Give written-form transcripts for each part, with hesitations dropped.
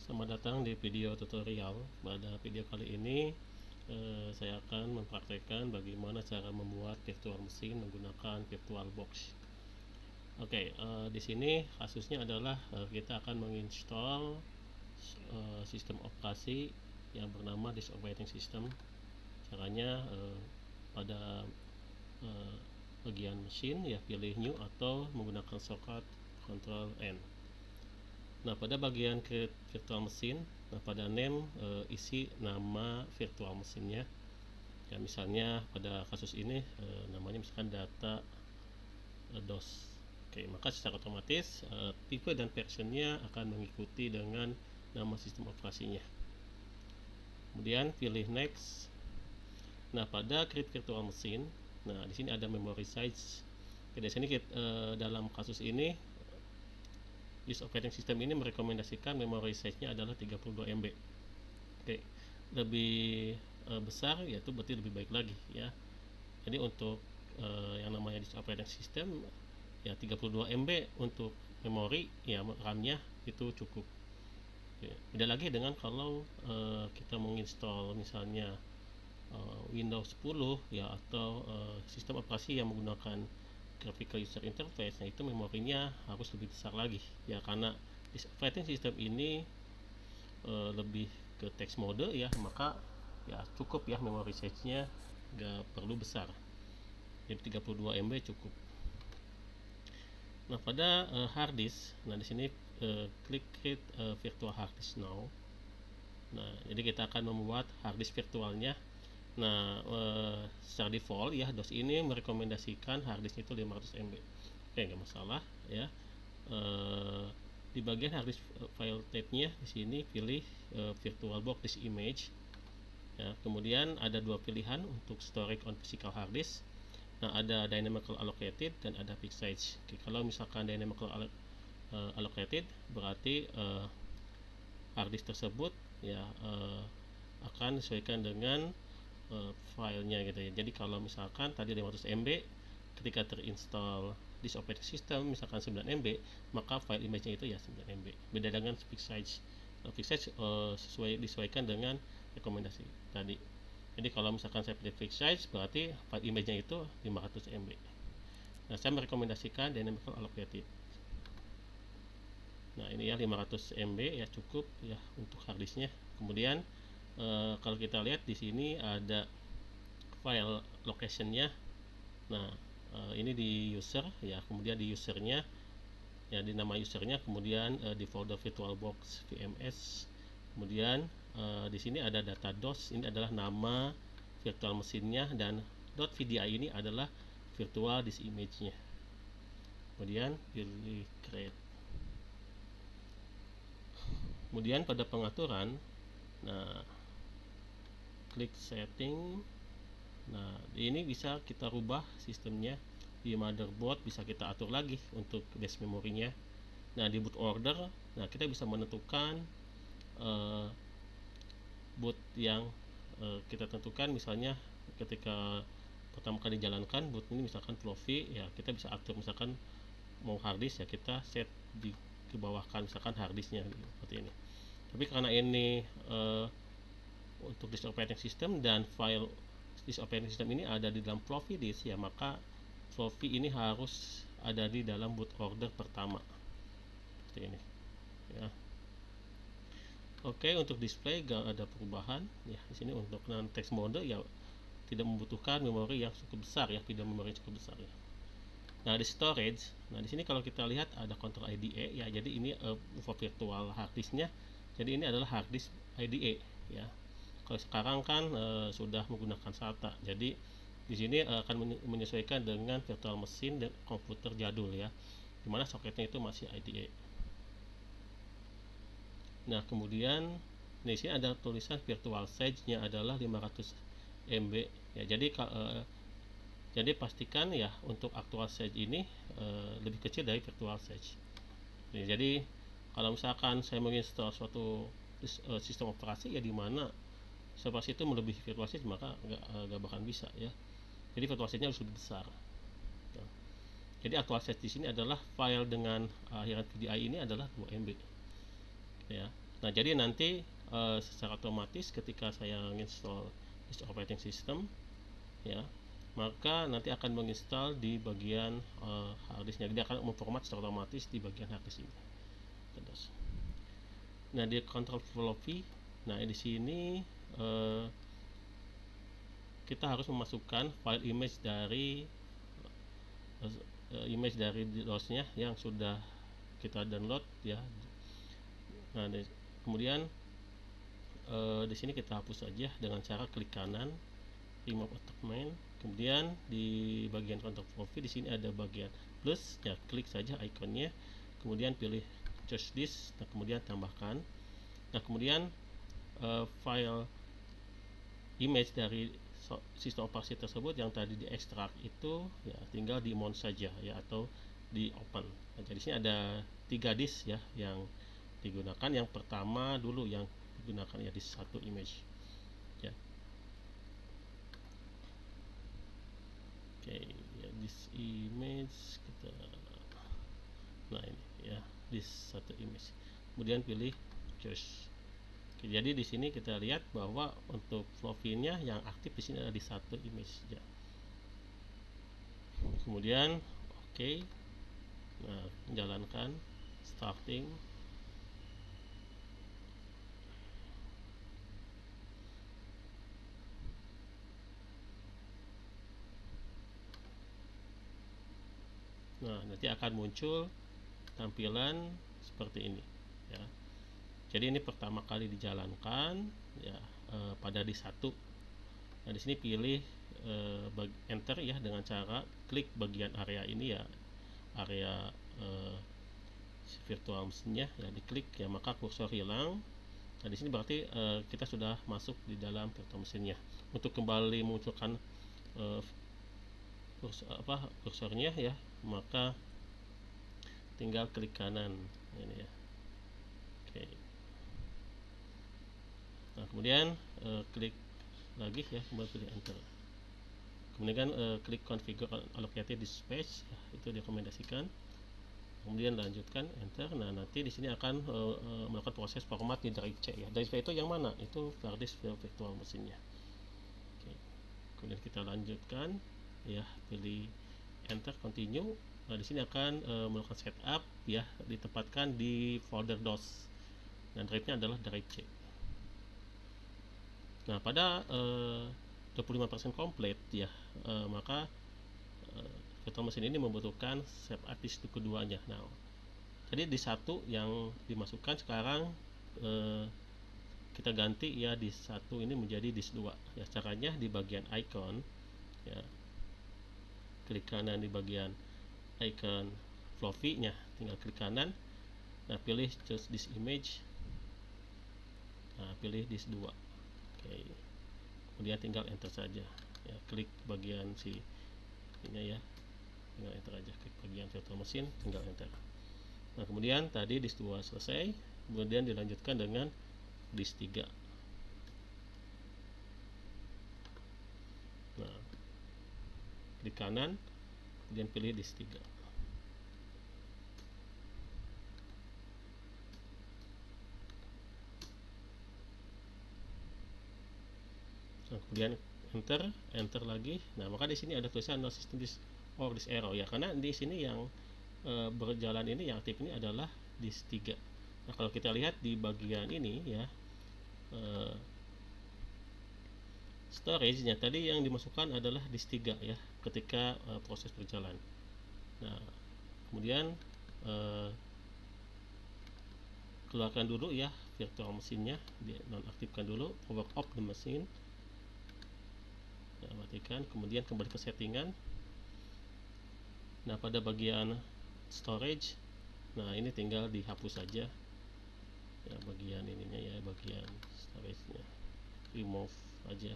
Selamat datang di video tutorial. Pada video kali ini saya akan mempraktekkan bagaimana cara membuat virtual machine menggunakan VirtualBox. Oke, di sini kasusnya adalah kita akan menginstal sistem operasi yang bernama Disk Operating System. Caranya pada bagian mesin ya pilih New atau menggunakan shortcut Ctrl N. Nah, pada bagian create virtual machine, nah pada name isi nama virtual mesinnya. Ya, misalnya pada kasus ini namanya misalkan data DOS. Oke, maka secara otomatis tipe dan versionnya akan mengikuti dengan nama sistem operasinya. Kemudian pilih next. Nah, pada create virtual machine, nah di sini ada memory size. Oke, di sini dalam kasus ini Disk Operating System ini merekomendasikan memory size-nya adalah 32 MB. Oke, lebih besar yaitu berarti lebih baik lagi ya. Jadi untuk yang namanya Disk Operating System ya 32 MB untuk memori ya RAM-nya itu cukup. Oke, beda lagi dengan kalau kita menginstall misalnya Windows 10 ya atau sistem operasi yang menggunakan graphical user interface, nah itu memorinya harus lebih besar lagi ya, karena Disk Operating System ini lebih ke text mode ya, maka ya cukup ya memori size-nya nggak perlu besar, jadi 32 MB cukup. Nah, pada hard disk, nah di sini klik create virtual hard disk now. Nah, jadi kita akan membuat hard disk virtualnya. Nah, secara default ya DOS ini merekomendasikan hard disk itu 500 MB. Oke, nggak masalah ya. Di bagian hard disk file tab-nya di sini pilih VirtualBox disk image. Ya, kemudian ada dua pilihan untuk storage on physical hard disk. Nah, ada dynamical allocated dan ada fixed size. Oke, kalau misalkan dynamical allocated berarti hard disk tersebut ya akan disesuaikan dengan filenya gitu ya. Jadi kalau misalkan tadi 500 MB, ketika terinstall Disk Operating System misalkan 9 MB, maka file image-nya itu ya 9 MB. Beda dengan fixed size. Fixed size disesuaikan dengan rekomendasi tadi. Jadi kalau misalkan saya pilih fixed size, berarti file image-nya itu 500 MB. Nah, saya merekomendasikan dynamical allocated. Nah, ini ya 500 MB ya cukup ya untuk hard disknya. Kemudian kalau kita lihat di sini ada file location-nya. Nah, ini di user ya, kemudian di usernya ya, di nama usernya, kemudian di folder VirtualBox VMS, kemudian di sini ada data DOS, ini adalah nama virtual mesinnya, dan .vdi ini adalah virtual disk image-nya. Kemudian pilih create. Kemudian pada pengaturan, nah klik setting. Nah, ini bisa kita rubah sistemnya. Di motherboard bisa kita atur lagi untuk disk memorinya. Nah, di boot order, nah kita bisa menentukan boot yang kita tentukan. Misalnya ketika pertama kali dijalankan boot ini misalkan floppy ya, kita bisa atur misalkan mau hard disk ya kita set di kebawahkan misalkan hard disknya seperti ini. Tapi karena ini untuk disk operating system dan file disk operating system ini ada di dalam floppy disk ya, maka floppy ini harus ada di dalam boot order pertama seperti ini ya. Oke, untuk display gak ada perubahan ya. Di sini untuk non text mode ya tidak membutuhkan memori yang cukup besar ya, tidak memori yang cukup besar ya. Nah, di storage, nah di sini kalau kita lihat ada Ctrl IDE ya, jadi ini virtual hard disknya. Jadi ini adalah hard disk IDE ya. Kalau sekarang kan sudah menggunakan SATA, jadi di sini akan menyesuaikan dengan virtual machine dan komputer jadul ya, dimana soketnya itu masih IDE. Nah, kemudian di sini ada tulisan virtual size-nya adalah 500 MB ya. Jadi pastikan ya untuk actual size ini lebih kecil dari virtual size. Jadi kalau misalkan saya menginstal suatu sistem operasi ya di mana operasi itu melebihi virtual size, maka nggak bakal bisa ya. Jadi virtual size-nya harus lebih besar. Jadi actual size di sini adalah file dengan akhiran VDI ini adalah 2 MB. Ya. Nah, jadi nanti secara otomatis ketika saya install this operating system, ya, maka nanti akan menginstal di bagian harddisknya. Dia akan memformat secara otomatis di bagian harddisk ini. Terus. Nah, di control floppy, nah di sini kita harus memasukkan file image dari DOS-nya yang sudah kita download, ya. Nah, kemudian di sini kita hapus saja dengan cara klik kanan, remove attachment. Kemudian di bagian control floppy di sini ada bagian plus, ya, klik saja ikonnya. Kemudian pilih choose this, nah kemudian tambahkan. Nah, kemudian file image dari sistem operasi tersebut yang tadi diekstrak itu, ya, tinggal di mount saja, ya, atau di open. Nah, jadi sini ada 3 disk, ya, yang digunakan. Yang pertama dulu yang digunakan, ya, disk 1 image, ya. Oke, ya, disk image kita, nah ini, ya, disk 1 image. Kemudian pilih choose. Oke, jadi di sini kita lihat bahwa untuk floppy-nya yang aktif di sini ada di 1 image, ya. Kemudian oke. Nah, jalankan starting. Nah, nanti akan muncul tampilan seperti ini, ya. Jadi ini pertama kali dijalankan, ya, pada disk 1. Nah, di sini pilih enter, ya, dengan cara klik bagian area ini, ya, area virtual mesinnya, ya, diklik, ya, maka kursor hilang. Nah, di sini berarti kita sudah masuk di dalam virtual mesinnya. Untuk kembali munculkan kursornya, ya, maka tinggal klik kanan ini, ya. Oke. Nah, kemudian klik lagi, ya, kemudian pilih enter. Kemudian klik configure allocated disk space, ya, itu direkomendasikan. Kemudian lanjutkan enter. Nah, nanti di sini akan melakukan proses format di drive C, ya. Drive C itu yang mana? Itu hard disk virtual mesinnya. Oke. Kemudian kita lanjutkan, ya, pilih enter, continue. Nah, di sini akan melakukan setup, ya, ditempatkan di folder DOS. Dan drive-nya adalah drive C. Nah, pada 25% komplit, ya, maka virtual mesin ini membutuhkan setup disk keduanya. Nah, jadi di 1 yang dimasukkan sekarang kita ganti, ya, di 1 ini menjadi disk 2. Ya, caranya di bagian icon, ya, klik kanan di bagian icon floppy-nya, tinggal klik kanan. Nah, pilih choose disk image. Nah, pilih disk 2. Oke. Kemudian tinggal enter saja, ya, klik bagian ini, ya, tinggal enter aja, klik bagian virtual mesin, tinggal enter. Nah, kemudian tadi disk 2 selesai, kemudian dilanjutkan dengan disk 3. Nah, klik kanan, kemudian pilih disk 3. Nah, kemudian enter lagi. Nah, maka di sini ada tulisan no system disk or disk error, ya, karena di sini yang berjalan ini, yang aktif ini adalah disk 3. Nah, kalau kita lihat di bagian ini, ya, storage-nya tadi yang dimasukkan adalah disk 3, ya, ketika proses berjalan. Nah, kemudian keluarkan dulu, ya, virtual mesinnya, nonaktifkan dulu, power off the machine. Nah, matikan, kemudian kembali ke settingan. Nah, pada bagian storage, nah ini tinggal dihapus saja, ya, bagian ininya, ya, bagian storage-nya remove aja.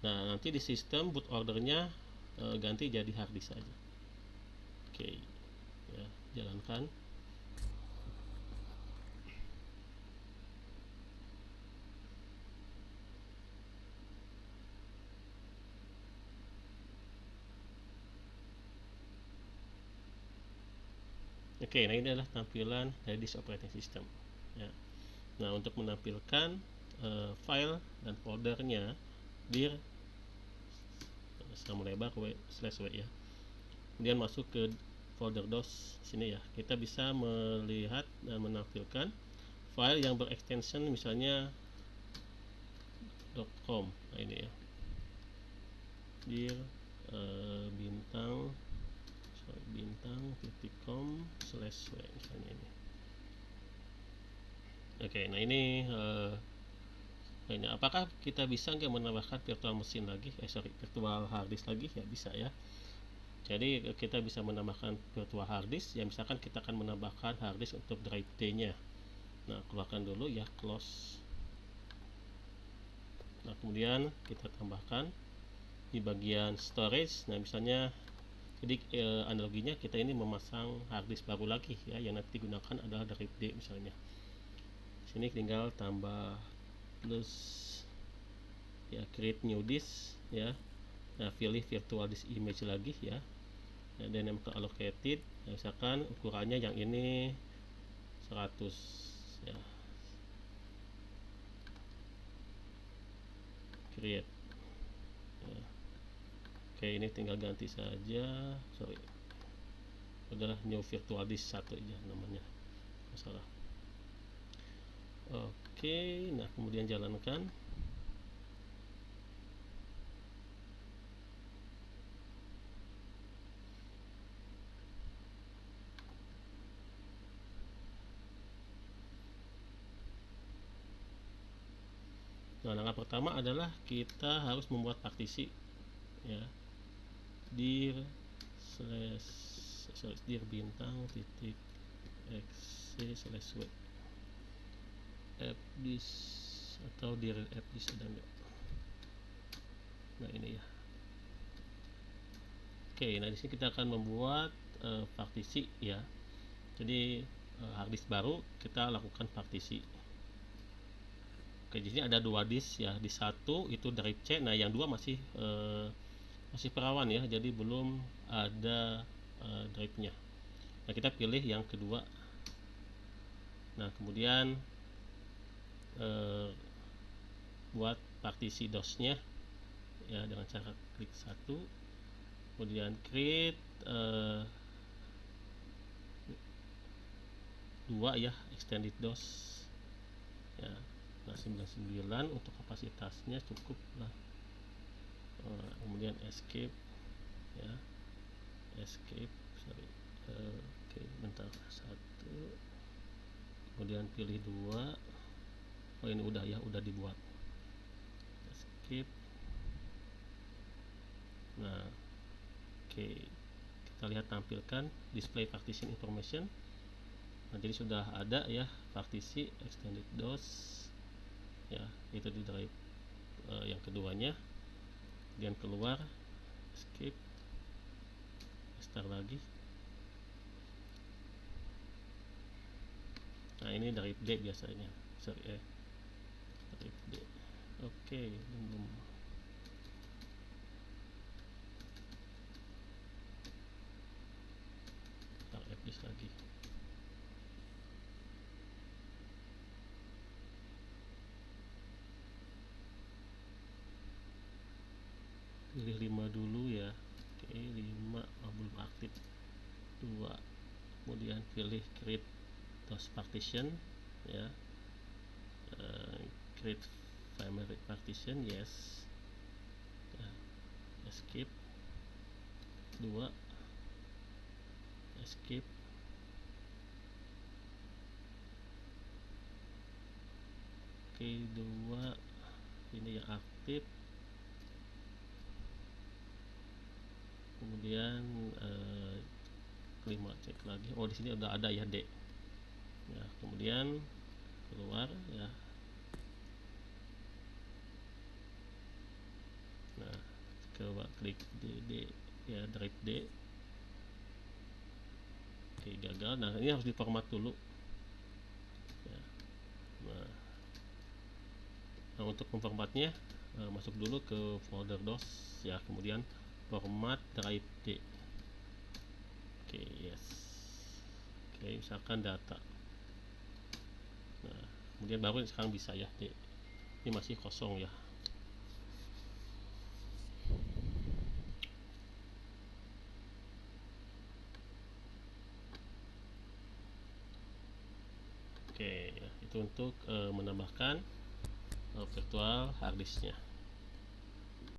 Nah, nanti di sistem boot ordernya ganti jadi hard disk saja. Oke, ya, jalankan. Oke, nah ini adalah tampilan dari disk operating system, ya. Nah, untuk menampilkan file dan foldernya dir sama lebar w/w ya. Kemudian masuk ke folder DOS sini ya. Kita bisa melihat dan menampilkan file yang berextension misalnya .com. Nah, ini ya. Dir bintang.com/w misalnya ini. Oke, nah ini apakah kita bisa nggak menambahkan virtual mesin lagi? Virtual hard disk lagi ya, bisa ya. Jadi kita bisa menambahkan virtual hard disk ya, misalkan kita akan menambahkan hard disk untuk drive D nya. Nah, keluarkan dulu ya, close. Nah, kemudian kita tambahkan di bagian storage. Nah, misalnya jadi analoginya kita ini memasang hard disk baru lagi ya, yang nanti digunakan adalah drive D misalnya. Sini tinggal tambah plus ya, create new disk ya. Nah, pilih virtual disk image lagi ya. Nah, dan yang allocated, nah, misalkan ukurannya yang ini 100 ya. Create ya. Oke, ini tinggal ganti saja, adalah new virtual disk 1 aja namanya, masalah. Oke, nah kemudian jalankan. Nah, langkah pertama adalah kita harus membuat partisi ya, dir bintang titik xc/w fdisk atau dir fdisk ada enggak. Nah, ini ya. Oke, nah di sini kita akan membuat partisi ya. Jadi hard disk baru kita lakukan partisi. Oke, di sini ada 2 disk ya. Di satu itu drive C, nah yang 2 masih perawan ya, jadi belum ada drive-nya. Nah, kita pilih yang kedua. Nah, kemudian buat partisi DOS-nya ya dengan cara klik satu, kemudian create 2 ya, extended DOS ya. Nah, 99 untuk kapasitasnya cukup lah. Kemudian escape ya, oke, bentar, 1, kemudian pilih 2. Oh, ini udah ya, udah dibuat. Escape. Nah, oke, kita lihat tampilkan display partition information. Nah, jadi sudah ada ya partisi extended DOS ya, itu di drive yang keduanya. Kemudian keluar, escape, start lagi. Nah, ini drive D biasanya, drive D. Oke, belum. Fdisk lagi. Pilih 5 dulu ya. Oke, 5 belum aktif. 2, kemudian pilih create DOS partition ya, create primary partition, yes ya. Escape 2, escape. Oke, 2 ini yang aktif. Kemudian kelima cek lagi. Oh, di sini udah ada ya D ya. Kemudian keluar ya. Nah, coba klik D ya, drive D. Oke, gagal. Nah, ini harus diformat dulu ya. Nah, untuk memformatnya masuk dulu ke folder DOS ya, kemudian format drive D. Oke, yes. Oke, misalkan data. Nah, kemudian baru sekarang bisa ya. Ini masih kosong ya. Oke ya, itu untuk menambahkan virtual harddisknya.